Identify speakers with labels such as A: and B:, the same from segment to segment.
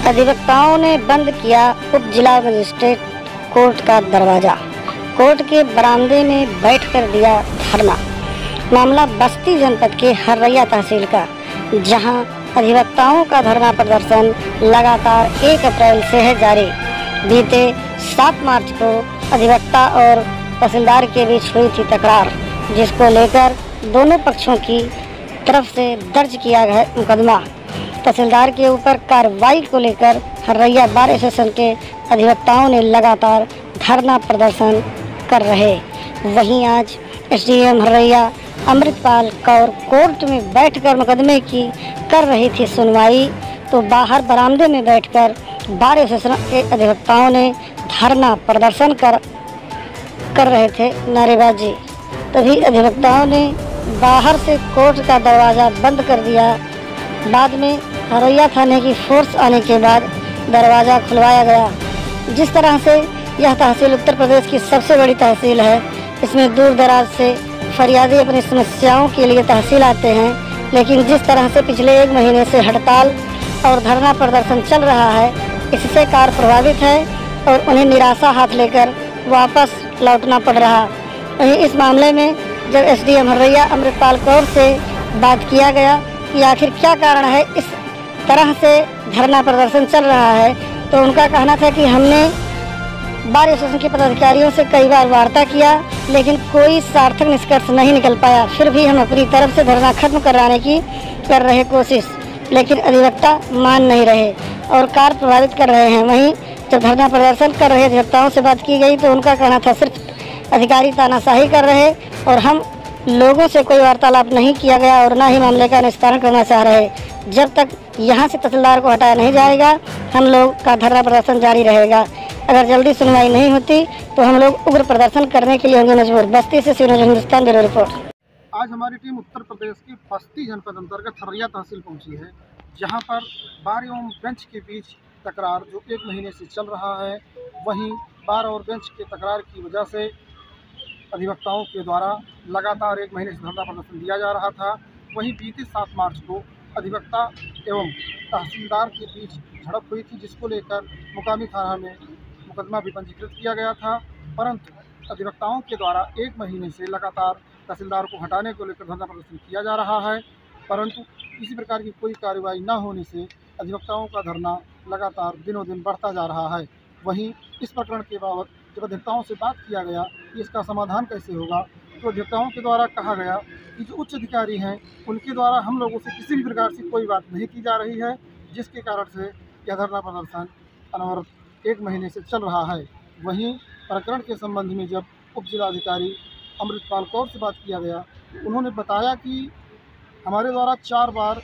A: अधिवक्ताओं ने बंद किया उप जिला मजिस्ट्रेट कोर्ट का दरवाजा। कोर्ट के बरामदे में बैठकर दिया धरना। मामला बस्ती जनपद के हर्रैया तहसील का, जहां अधिवक्ताओं का धरना प्रदर्शन लगातार 1 अप्रैल से है जारी। बीते 7 मार्च को अधिवक्ता और तहसीलदार के बीच हुई थी तकरार, जिसको लेकर दोनों पक्षों की तरफ से दर्ज किया गया मुकदमा। तहसीलदार के ऊपर कार्रवाई को लेकर हर्रैया बार एसोसिएशन के अधिवक्ताओं ने लगातार धरना प्रदर्शन कर रहे। वहीं आज एसडीएम हर्रैया अमृतपाल कौर कोर्ट में बैठकर मुकदमे की कर रही थी सुनवाई, तो बाहर बरामदे में बैठकर बार एसोसिएशन के अधिवक्ताओं ने धरना प्रदर्शन कर रहे थे, नारेबाजी। तभी अधिवक्ताओं ने बाहर से कोर्ट का दरवाज़ा बंद कर दिया। बाद में हर्रैया थाने की फोर्स आने के बाद दरवाज़ा खुलवाया गया। जिस तरह से यह तहसील उत्तर प्रदेश की सबसे बड़ी तहसील है, इसमें दूर दराज से फरियादी अपनी समस्याओं के लिए तहसील आते हैं, लेकिन जिस तरह से पिछले 1 महीने से हड़ताल और धरना प्रदर्शन चल रहा है, इससे कार्य प्रभावित है और उन्हें निराशा हाथ लेकर वापस लौटना पड़ रहा। वहीं इस मामले में जब एसडीएम हर्रैया अमृतपाल कौर से बात किया गया कि आखिर क्या कारण है इस तरह से धरना प्रदर्शन चल रहा है, तो उनका कहना था कि हमने बार एसोसिएशन के पदाधिकारियों से कई बार वार्ता किया, लेकिन कोई सार्थक निष्कर्ष नहीं निकल पाया। फिर भी हम अपनी तरफ से धरना खत्म कराने की कर रहे कोशिश, लेकिन अधिवक्ता मान नहीं रहे और कार्य प्रभावित कर रहे हैं। वहीं जब धरना प्रदर्शन कर रहे अधिवक्ताओं से बात की गई तो उनका कहना था सिर्फ अधिकारी तानाशाही कर रहे और हम लोगों से कोई वार्तालाप नहीं किया गया और न ही मामले का निस्तारण करना चाह रहे। जब तक यहाँ से तहसीलदार को हटाया नहीं जाएगा, हम लोग का धरना प्रदर्शन जारी रहेगा। अगर जल्दी सुनवाई नहीं होती तो हम लोग उग्र प्रदर्शन करने के लिए होंगे मजबूर। बस्ती से सिरोज हिंदुस्तान ब्यूरो रिपोर्ट।
B: आज हमारी टीम उत्तर प्रदेश की बस्ती जनपद अंतर्गत हर्रैया तहसील पहुंची है, जहां पर बार एवं बेंच के बीच तकरार जो 1 महीने से चल रहा है। वहीं बार और बेंच के तकरार की वजह से अधिवक्ताओं के द्वारा लगातार 1 महीने से धरना प्रदर्शन दिया जा रहा था। वहीं बीते 7 मार्च को अधिवक्ता एवं तहसीलदार के बीच झड़प हुई थी, जिसको लेकर मुकामी थाना में मुकदमा भी पंजीकृत किया गया था। परंतु अधिवक्ताओं के द्वारा 1 महीने से लगातार तहसीलदार को हटाने को लेकर धरना प्रदर्शन किया जा रहा है, परंतु किसी प्रकार की कोई कार्रवाई न होने से अधिवक्ताओं का धरना लगातार दिनों दिन बढ़ता जा रहा है। वहीं इस प्रकरण के बाबत जब अधिवक्ताओं से बात किया गया कि इसका समाधान कैसे होगा, तो अधिवक्ताओं के द्वारा कहा गया कि जो उच्च अधिकारी हैं उनके द्वारा हम लोगों से किसी भी प्रकार से कोई बात नहीं की जा रही है, जिसके कारण से यह धरना प्रदर्शन अनवरत 1 महीने से चल रहा है। वहीं प्रकरण के संबंध में जब उप जिलाधिकारी अमृतपाल कौर से बात किया गया, उन्होंने बताया कि हमारे द्वारा 4 बार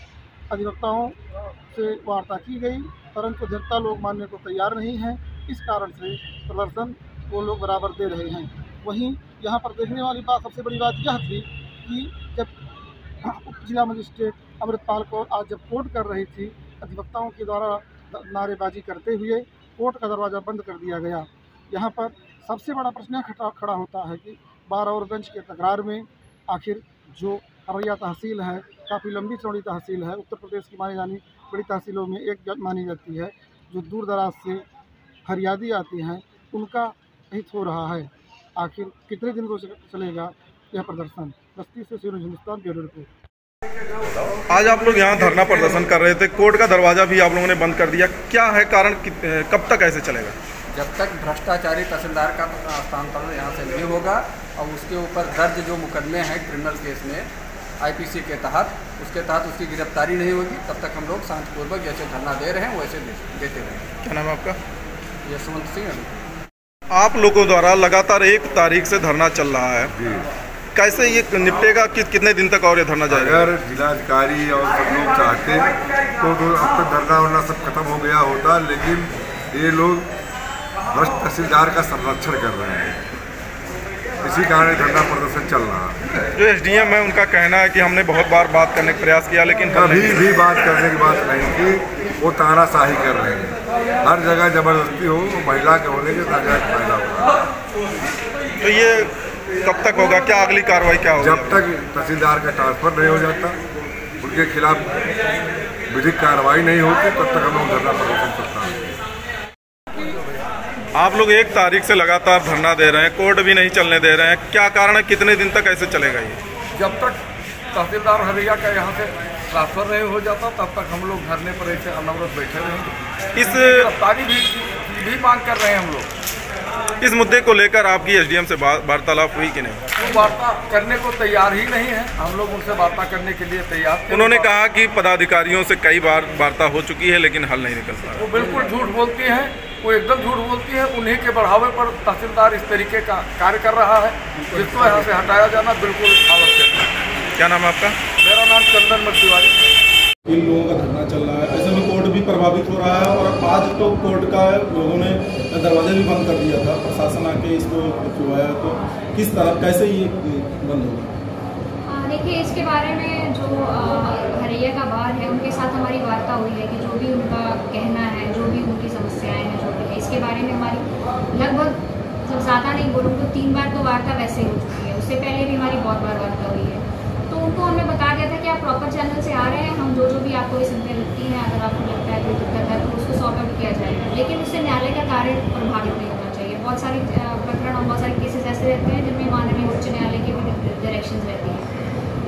B: अधिवक्ताओं से वार्ता की गई, परंतु अधिवक्ता लोग मानने को तैयार नहीं हैं। इस कारण से प्रदर्शन वो लोग बराबर दे रहे हैं। वहीं यहाँ पर देखने वाली बात, सबसे बड़ी बात यह थी कि जब उप जिला मजिस्ट्रेट अमृतपाल कौर आज जब कोर्ट कर रही थी, अधिवक्ताओं के द्वारा नारेबाजी करते हुए कोर्ट का दरवाज़ा बंद कर दिया गया। यहाँ पर सबसे बड़ा प्रश्न खड़ा होता है कि बार और बेंच के तकरार में आखिर जो हर्रैया तहसील है, काफ़ी लंबी चौड़ी तहसील है, उत्तर प्रदेश की मानी जानी बड़ी तहसीलों में एक मानी जाती है। जो दूर दराज से फरियादी आते हैं उनका हित हो रहा है। आखिर कितने दिन को चलेगा यह प्रदर्शन। बस्ती से सिरोज हिंदुस्तान ब्यूरो रिपोर्ट।
C: आज आप लोग यहाँ धरना प्रदर्शन कर रहे थे, कोर्ट का दरवाज़ा भी आप लोगों ने बंद कर दिया, क्या है कारण, कब तक ऐसे चलेगा?
D: जब तक भ्रष्टाचारी तहसीलदार का स्थानांतरण यहाँ से नहीं होगा और उसके ऊपर दर्ज जो मुकदमे हैं क्रिमिनल केस में आईपीसी के तहत, उसके तहत उसकी गिरफ्तारी नहीं होगी, तब तक हम लोग शांतिपूर्वक जैसे धरना दे रहे हैं वैसे देते रहेंगे।
C: क्या नाम है आपका?
D: यशवंत सिंह।
C: आप लोगों द्वारा लगातार 1 तारीख से धरना चल रहा है, कैसे ये निपटेगा? कितने दिन तक और ये धरना जाएगा?
E: अगर जिलाधिकारी और सब लोग चाहते तो अब तक धरना वरना सब खत्म हो गया होता, लेकिन ये लोग भ्रष्ट तहसीलदार का संरक्षण कर रहे हैं, इसी कारण धरना प्रदर्शन चल रहा है।
C: जो एसडीएम है उनका कहना है कि हमने बहुत बार बात करने का प्रयास किया, लेकिन
E: कभी भी बात करने की बात नहीं की, वो तानाशाही कर रहे हैं। हर जगह जबरदस्ती हो, महिला के होने के नाजायज फायदा होगा।
C: तो ये कब तक होगा? क्या अगली कार्रवाई क्या होगी?
E: जब तक तहसीलदार का ट्रांसफर नहीं हो जाता, उनके खिलाफ विधिक कार्रवाई नहीं होती तब तक हम लोग धरना प्रदर्शन करते हैं।
C: आप लोग 1 तारीख से लगातार धरना दे रहे हैं, कोर्ट भी नहीं चलने दे रहे हैं, क्या कारण है? कितने दिन तक ऐसे चलेगा ये?
D: जब तक तहसीलदार हरैया का यहाँ से ट्रांसफर नहीं हो जाता तब तक हम लोग धरने पर ऐसे अनवरत बैठे रहेंगे।
C: इस
D: गिरफ्तारी भी मांग कर रहे हैं हम लोग।
C: इस मुद्दे को लेकर आपकी एसडीएम से वार्तालाप हुई कि नहीं?
D: वो वार्ता करने को तैयार ही नहीं है, हम लोग उनसे वार्ता करने के लिए तैयार थे।
C: उन्होंने कहा कि पदाधिकारियों से कई बार वार्ता हो चुकी है लेकिन हल नहीं निकल पा रहा।
D: वो बिल्कुल झूठ बोलती हैं, वो एकदम झूठ बोलती है। उन्हीं के बढ़ावे पर तहसीलदार इस तरीके का कार्य कर रहा है जिसको यहाँ से हटाया जाना बिल्कुल आवश्यक है।
C: क्या नाम है आपका?
D: मेरा नाम चंदन तिवारी।
F: इन लोगों का धरना चल रहा है, ऐसे में कोर्ट भी प्रभावित हो रहा है और आज तो कोर्ट का लोगों ने दरवाजे भी बंद कर दिया था, प्रशासन आके इसको छुड़वाया। तो किस तरह कैसे ये बंद होगा?
G: देखिए, इसके बारे में जो हरैया का बार है उनके साथ हमारी वार्ता हुई है कि जो भी उनका कहना है, जो भी उनकी समस्याएं हैं, जो भी है, इसके बारे में हमारी लगभग जब ज़्यादा नहीं बोलूँ तो 3 बार तो वार्ता वैसे हो चुकी है। उससे पहले भी हमारी बहुत बार वार्ता हुई है। तो उनको हमने बता दिया था कि आप प्रॉपर चैनल से आ रहे हैं, हम जो भी आपको ये सुनते लगती हैं, अगर आपको लगता है कोई दिक्कत है तो उसको सॉर्ट आउट किया जाएगा। लेकिन उससे न्यायालय का कार्य प्रभावित नहीं होना चाहिए। बहुत सारी प्रकरण और बहुत सारे केसेस ऐसे रहते हैं जिनमें माननीय उच्च न्यायालय की भी डायरेक्शन रहती है,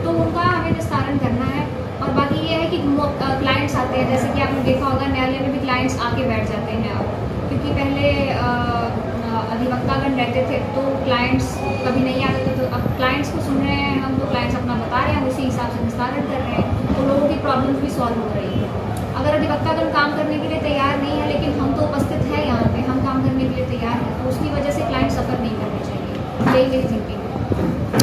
G: तो उनका हमें निस्तारण करना है। और बाकी ये है कि क्लाइंट्स आते हैं, जैसे कि आपने देखा होगा न्यायालय में भी क्लाइंट्स आके बैठ जाते हैं अब, क्योंकि पहले अधिवक्तागण रहते थे तो क्लाइंट्स कभी नहीं आते थे। तो अब क्लाइंट्स को सुन रहे हैं हम, तो क्लाइंट्स अपना बता रहे हैं, उसी हिसाब से निस्तारण कर रहे हैं, तो लोगों की प्रॉब्लम्स भी सॉल्व हो रही है। अगर अधिवक्तागण काम करने के लिए तैयार नहीं है लेकिन हम तो उपस्थित हैं यहाँ पे, हम काम करने के लिए तैयार हैं, तो उसकी वजह से क्लाइंट सफ़र नहीं करने चाहिए। यही मेरी थिंकिंग है।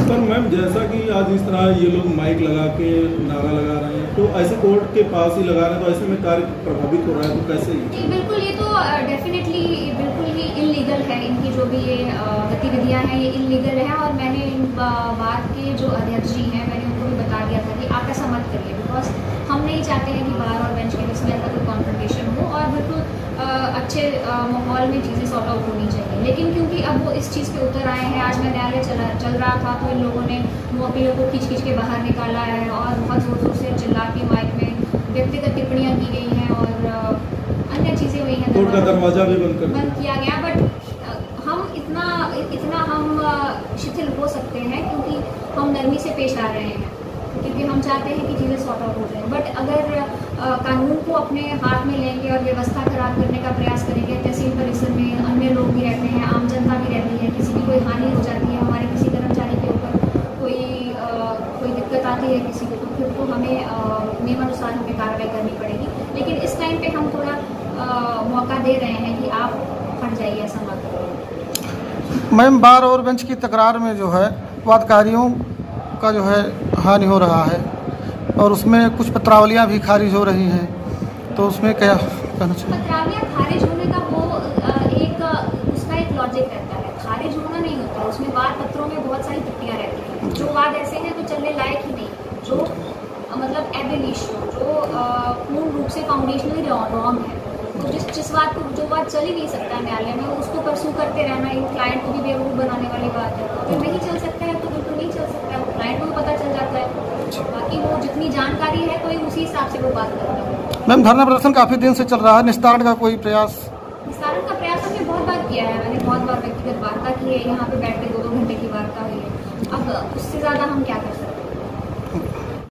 F: पर मैम, जैसा कि आज इस तरह ये लोग माइक लगा के नारा लगा रहे हैं, तो ऐसे कोर्ट के पास ही लगा रहे हैं, तो ऐसे में कार्य प्रभावित हो रहा है, तो कैसे?
G: जी बिल्कुल, ये तो डेफिनेटली बिल्कुल ही इलीगल है। इनकी जो भी ये गतिविधियां हैं ये इलीगल है। और मैंने इन बात के जो अध्यक्ष जी हैं, मैंने उनको भी बता दिया था कि आप ऐसा मत करिए, बिकॉज हम नहीं चाहते हैं कि बार और बेंच के बीच में ऐसा कोई कॉन्फ्रंटेशन हो, और बिल्कुल अच्छे माहौल में चीज़ें सॉर्ट आउट होनी चाहिए। लेकिन क्योंकि अब वो इस चीज़ पे उतर आए हैं, आज मैं न्यायालय चल रहा था तो इन लोगों ने वकीलों को खींच के बाहर निकाला है और बहुत ज़ोर ज़ोर से चिल्ला के माइक में व्यक्तिगत टिप्पणियाँ की गई हैं और अन्य चीज़ें हुई हैं।
F: कोर्ट का दरवाजा भी बंद
G: किया गया। बट हम इतना हम शिथिल हो सकते हैं क्योंकि हम नरमी से पेश आ रहे हैं, क्योंकि हम चाहते हैं कि चीज़ें सॉर्ट आउट हो जाएं। बट अगर कानून को अपने हाथ में लेंगे और व्यवस्था खराब करने का प्रयास करेंगे, तहसील परिसर में अन्य लोग भी रहते हैं, आम जनता भी रहती है, किसी की कोई हानि हो जाती है, हमारे किसी कर्मचारी के ऊपर कोई दिक्कत आती है किसी को, तो फिर तो हमें नियमानुसार हमें कार्रवाई करनी पड़ेगी। लेकिन इस टाइम पे हम थोड़ा मौका दे रहे हैं कि आप हट जाइए, ऐसा मत करिए।
B: मैम, बार और बेंच की तकरार में जो है वादकारियों का जो है हानि हो रहा है और उसमें कुछ पत्रावलियाँ भी खारिज हो रही हैं, तो उसमें क्या कहना चाहिए?
G: पत्रावलियाँ खारिज होने का वो उसका एक लॉजिक रहता है, खारिज होना नहीं होता। उसमें वाद पत्रों में बहुत सारी त्रुटियाँ रहती हैं, जो वाद ऐसे हैं तो चलने लायक ही नहीं, जो मतलब एबिलिशो, जो पूर्ण रूप से फाउंडेशनली रॉन्ग है। तो जिस बात को जो बात चल ही नहीं सकता न्यायालय में, उसको परसू करते रहना इन क्लाइंट को भी बेवकूफ़ बनाने वाली बात है। तो अगर नहीं चल सकता है तो बिल्कुल नहीं चल सकता है, वो क्लाइंट को भी पता चल जाता है। बाकी वो जितनी जानकारी है कोई उसी हिसाब से वो बात करता है।
B: मैम, धरना प्रदर्शन काफ़ी दिन से चल रहा है, निस्तारण का कोई प्रयास?
G: निस्तारण का प्रयास हमने बहुत बार किया है, मैंने बहुत बार व्यक्तिगत वार्ता की है, यहाँ पे बैठ के 2-2 घंटे की वार्ता हुई है। अब उससे ज़्यादा हम क्या कर